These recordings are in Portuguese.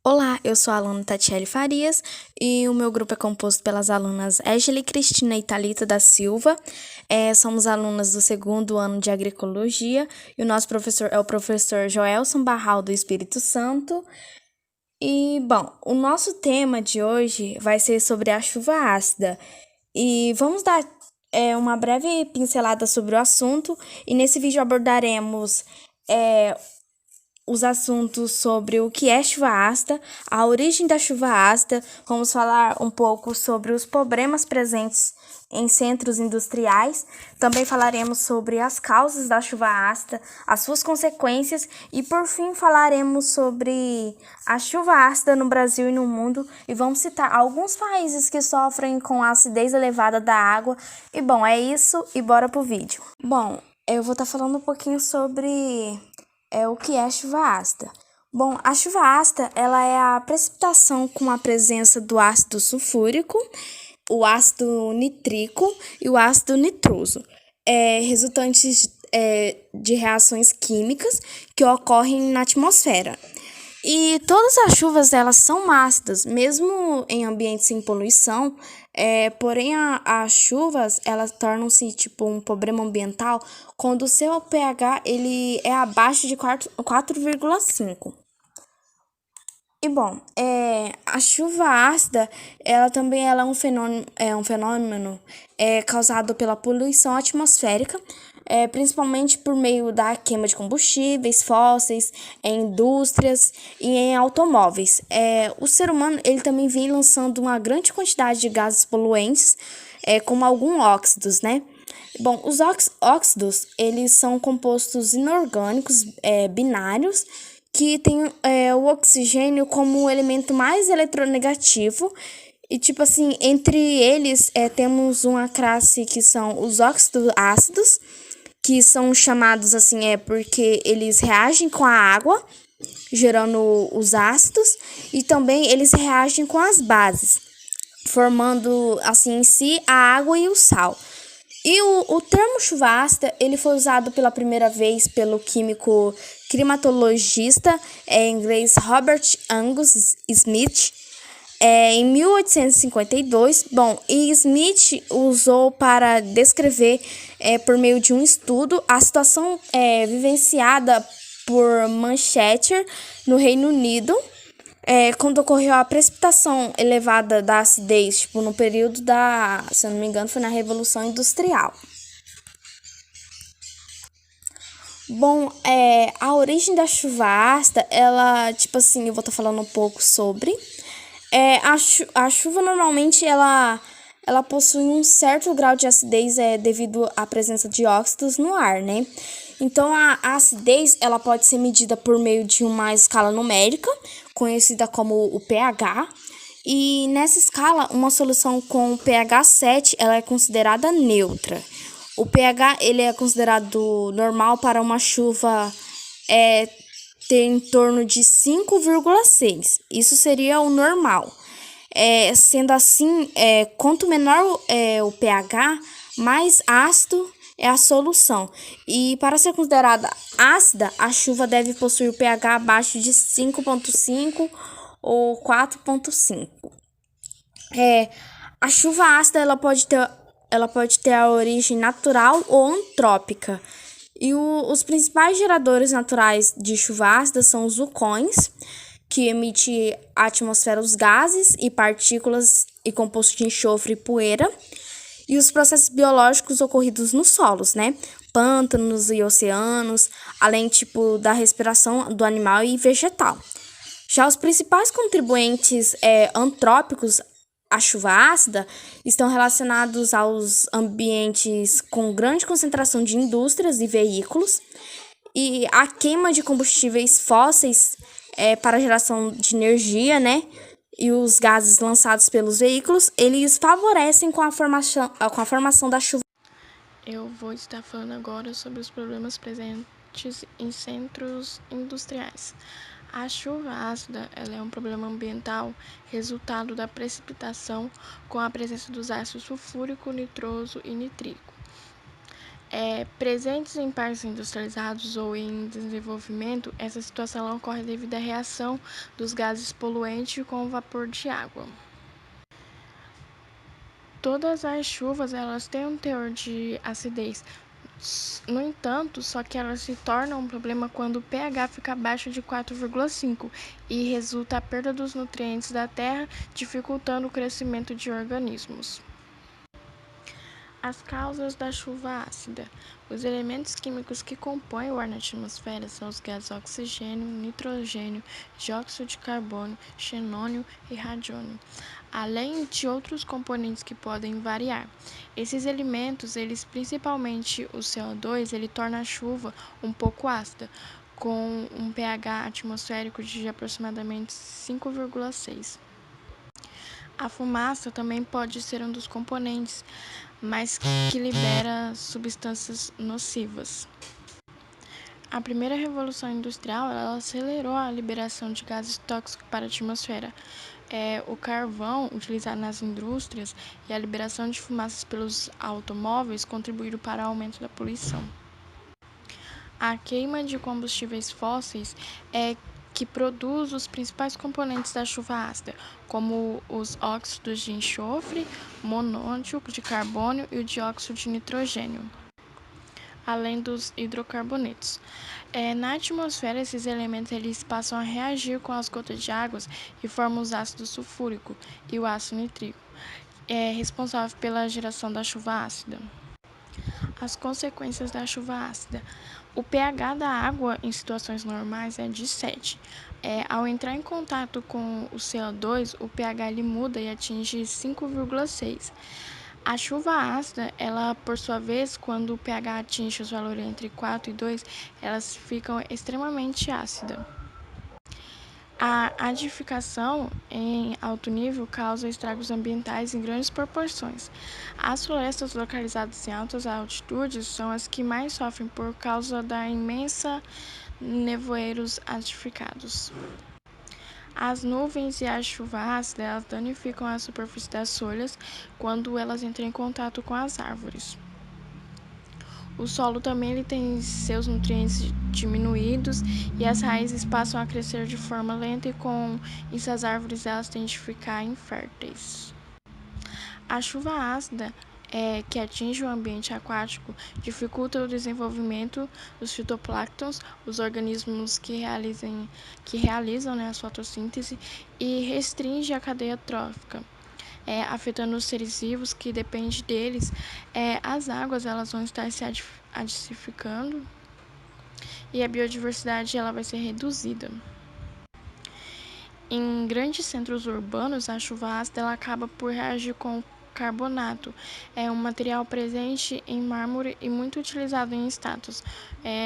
Olá, eu sou a aluna Tatiele Farias e o meu grupo é composto pelas alunas Égile Cristina e Thalita da Silva. Somos alunas do segundo ano de Agroecologia e o nosso professor é o professor Joelson Barral do Espírito Santo. O nosso tema de hoje vai ser sobre a chuva ácida e vamos dar uma breve pincelada sobre o assunto e nesse vídeo abordaremos os assuntos sobre o que é chuva ácida, a origem da chuva ácida, vamos falar um pouco sobre os problemas presentes em centros industriais, também falaremos sobre as causas da chuva ácida, as suas consequências e, por fim, falaremos sobre a chuva ácida no Brasil e no mundo e vamos citar alguns países que sofrem com a acidez elevada da água. É isso e bora pro vídeo. Eu vou estar falando um pouquinho sobre o que é chuva ácida. A chuva ácida ela é a precipitação com a presença do ácido sulfúrico, o ácido nítrico e o ácido nitroso, resultantes de reações químicas que ocorrem na atmosfera. E todas as chuvas elas são ácidas, mesmo em ambientes sem poluição, porém as chuvas elas tornam-se tipo um problema ambiental quando o seu pH ele é abaixo de 4,5. A chuva ácida, ela é um fenômeno causado pela poluição atmosférica, principalmente por meio da queima de combustíveis fósseis em indústrias e em automóveis. O ser humano ele também vem lançando uma grande quantidade de gases poluentes, como alguns óxidos, né? Os óxidos, eles são compostos inorgânicos binários que tem o oxigênio como o elemento mais eletronegativo. E, entre eles temos uma classe que são os óxidos ácidos, que são chamados assim porque eles reagem com a água, gerando os ácidos, e também eles reagem com as bases, formando assim em si a água e o sal. E o termo chuva ácida, ele foi usado pela primeira vez pelo químico climatologista em inglês Robert Angus Smith, em 1852. E Smith usou para descrever, por meio de um estudo, a situação vivenciada por Manchester, no Reino Unido, quando ocorreu a precipitação elevada da acidez, no período se eu não me engano, foi na Revolução Industrial. A origem da chuva ácida, ela, eu vou estar falando um pouco sobre. A chuva, normalmente, ela possui um certo grau de acidez devido à presença de óxidos no ar, né? Então, a acidez, ela pode ser medida por meio de uma escala numérica, conhecida como o pH. E nessa escala, uma solução com pH 7, ela é considerada neutra. O pH, ele é considerado normal para uma chuva ter em torno de 5,6. Isso seria o normal. Sendo assim, quanto menor o pH, mais ácido é a solução. E para ser considerada ácida, a chuva deve possuir o pH abaixo de 5,5 ou 4,5. A chuva ácida ela pode ter a origem natural ou antrópica. E os principais geradores naturais de chuva ácida são os vulcões, que emitem à atmosfera os gases e partículas e compostos de enxofre e poeira, e os processos biológicos ocorridos nos solos, né? Pântanos e oceanos, além da respiração do animal e vegetal. Já os principais contribuintes antrópicos à chuva ácida estão relacionados aos ambientes com grande concentração de indústrias e veículos, e a queima de combustíveis fósseis para a geração de energia, né? E os gases lançados pelos veículos, eles favorecem com a formação da chuva. Eu vou estar falando agora sobre os problemas presentes em centros industriais. A chuva ácida ela é um problema ambiental resultado da precipitação com a presença dos ácidos sulfúrico, nitroso e nítrico. Presentes em parques industrializados ou em desenvolvimento, essa situação ela ocorre devido à reação dos gases poluentes com o vapor de água. Todas as chuvas elas têm um teor de acidez. No entanto, só que elas se tornam um problema quando o pH fica abaixo de 4,5 e resulta a perda dos nutrientes da terra, dificultando o crescimento de organismos. As causas da chuva ácida. Os elementos químicos que compõem o ar na atmosfera são os gases oxigênio, nitrogênio, dióxido de carbono, xenônio e radônio, além de outros componentes que podem variar. Esses elementos, principalmente o CO2, ele torna a chuva um pouco ácida, com um pH atmosférico de aproximadamente 5,6. A fumaça também pode ser um dos componentes, mas que libera substâncias nocivas. A primeira revolução industrial ela acelerou a liberação de gases tóxicos para a atmosfera. O carvão utilizado nas indústrias e a liberação de fumaças pelos automóveis contribuíram para o aumento da poluição. A queima de combustíveis fósseis que produz os principais componentes da chuva ácida, como os óxidos de enxofre, monóxido de carbono e o dióxido de nitrogênio, além dos hidrocarbonetos. Na atmosfera, esses elementos eles passam a reagir com as gotas de água e formam os ácidos sulfúrico e o ácido nítrico, responsável pela geração da chuva ácida. As consequências da chuva ácida. O pH da água em situações normais é de 7. Ao entrar em contato com o CO2, o pH ele muda e atinge 5,6. A chuva ácida, ela, por sua vez, quando o pH atinge os valores entre 4 e 2, elas ficam extremamente ácidas. A acidificação em alto nível causa estragos ambientais em grandes proporções. As florestas localizadas em altas altitudes são as que mais sofrem por causa da imensa nevoeiros acidificados. As nuvens e a chuva ácida elas danificam a superfície das folhas quando elas entram em contato com as árvores. O solo também ele tem seus nutrientes diminuídos e as raízes passam a crescer de forma lenta e com isso as árvores elas tendem a ficar inférteis. A chuva ácida que atinge o ambiente aquático dificulta o desenvolvimento dos fitoplânctons, os organismos que realizam a fotossíntese, e restringe a cadeia trófica. Afetando os seres vivos que dependem deles, as águas elas vão estar se acidificando e a biodiversidade ela vai ser reduzida. Em grandes centros urbanos, a chuva ácida ela acaba por reagir com carbonato. É um material presente em mármore e muito utilizado em estátuas,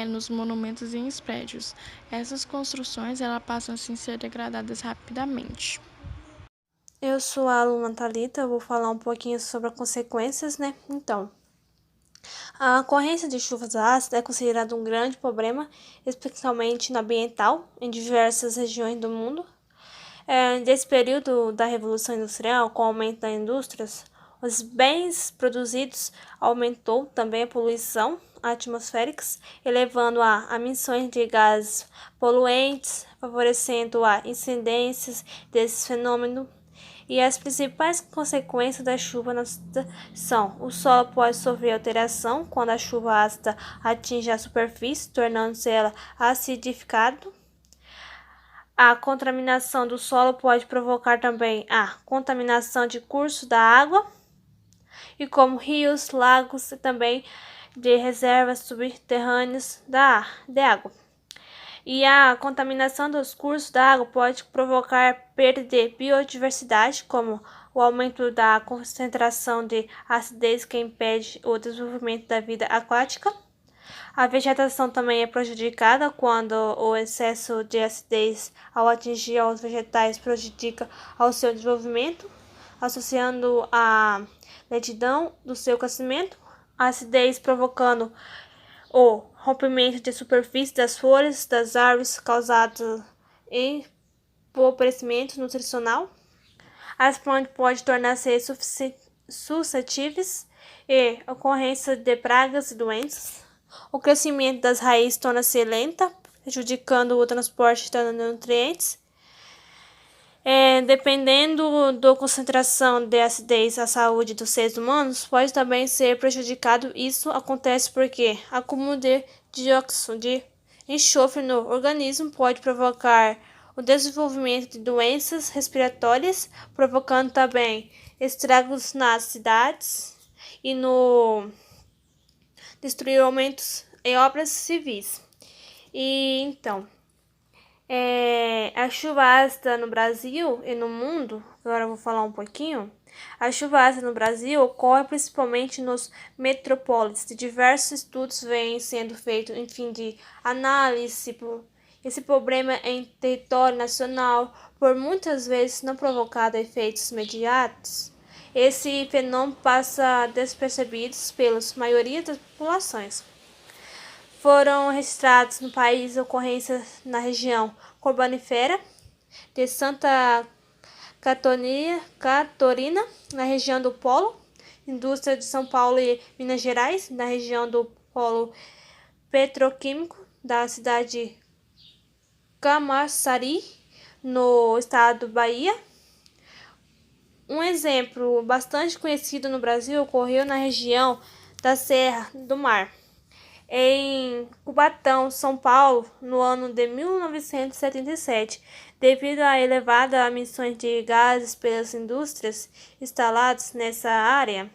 nos monumentos e em prédios. Essas construções ela passam a ser degradadas rapidamente. Eu sou a aluna Thalita, eu vou falar um pouquinho sobre as consequências, né? Então, a ocorrência de chuvas ácidas é considerada um grande problema, especialmente no ambiental, em diversas regiões do mundo. Nesse período da Revolução Industrial, com o aumento das indústrias, os bens produzidos aumentou também a poluição atmosférica, elevando a emissões de gases poluentes, favorecendo a incidência desse fenômeno. E as principais consequências da chuva são: o solo pode sofrer alteração quando a chuva ácida atinge a superfície, tornando-se ela acidificada. A contaminação do solo pode provocar também a contaminação de cursos da água, e como rios, lagos e também de reservas subterrâneas de água. E a contaminação dos cursos da água pode provocar perda de biodiversidade, como o aumento da concentração de acidez que impede o desenvolvimento da vida aquática. A vegetação também é prejudicada quando o excesso de acidez ao atingir os vegetais prejudica ao seu desenvolvimento, associando a lentidão do seu crescimento, a acidez provocando o rompimento de superfície das folhas das árvores causado empobrecimento nutricional. As plantas podem tornar-se suscetíveis e ocorrência de pragas e doenças. O crescimento das raízes torna-se lenta, prejudicando o transporte de nutrientes. Dependendo da concentração de acidez à saúde dos seres humanos, pode também ser prejudicado. Isso acontece porque acúmulo de dióxido de enxofre no organismo pode provocar o desenvolvimento de doenças respiratórias, provocando também estragos nas cidades e no destruir aumentos em obras civis. E então, a chuva ácida no Brasil e no mundo, agora eu vou falar um pouquinho. A chuva ácida no Brasil ocorre principalmente nos metrópoles. Diversos estudos vêm sendo feitos em fim de análise. Esse problema em território nacional, por muitas vezes não provocado efeitos imediatos, esse fenômeno passa despercebido pela maioria das populações. Foram registrados no país ocorrências na região carbonífera de Santa Catarina, na região do Polo, indústria de São Paulo e Minas Gerais, na região do Polo Petroquímico da cidade de Camaçari, no estado do Bahia. Um exemplo bastante conhecido no Brasil ocorreu na região da Serra do Mar, em Cubatão, São Paulo, no ano de 1977, devido a elevadas emissões de gases pelas indústrias instaladas nessa área,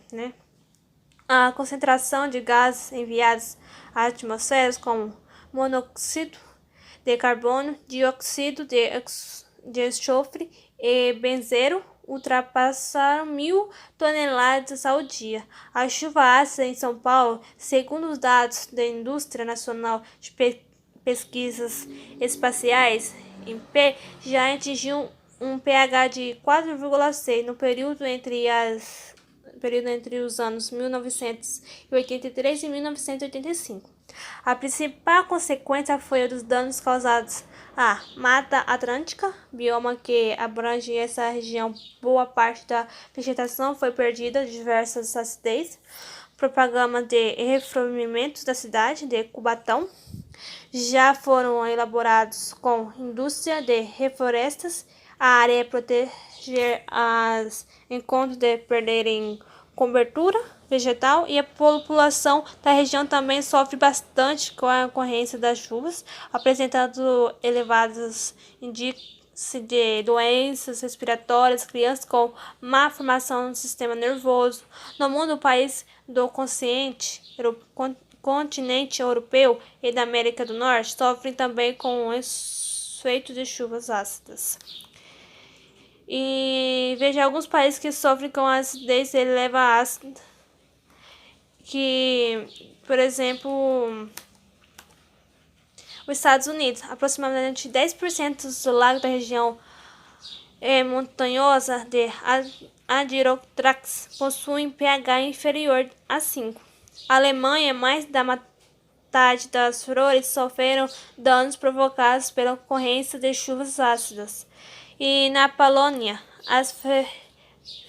a concentração de gases enviados à atmosfera, como monóxido de carbono, dióxido de enxofre e benzeno, ultrapassaram 1.000 toneladas ao dia. A chuva ácida em São Paulo, segundo os dados da Indústria Nacional de Pesquisas Espaciais, INPE, já atingiu um pH de 4,6 no período entre os anos 1983 e 1985. A principal consequência foi a dos danos causados à Mata Atlântica, bioma que abrange essa região. Boa parte da vegetação foi perdida, diversas acidez. Propaganda de reflorestamento da cidade de Cubatão já foram elaborados com indústria de reflorestas. A área é proteger as encontros de perderem cobertura vegetal, e a população da região também sofre bastante com a ocorrência das chuvas, apresentando elevados índices de doenças respiratórias, crianças com má formação do sistema nervoso. No mundo, o país do continente europeu e da América do Norte sofrem também com o efeito de chuvas ácidas. E veja alguns países que sofrem com acidez elevada ácida, que, por exemplo, os Estados Unidos. Aproximadamente 10% do lago da região montanhosa de Adirondack possuem pH inferior a 5. A Alemanha, mais da metade das flores sofreram danos provocados pela ocorrência de chuvas ácidas. E na Polônia, as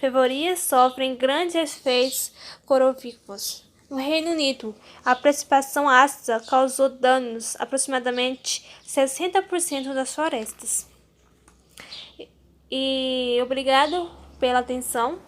ferrovrias sofrem grandes efeitos corovícolas. No Reino Unido, a precipitação ácida causou danos aproximadamente 60% das florestas. E obrigado pela atenção.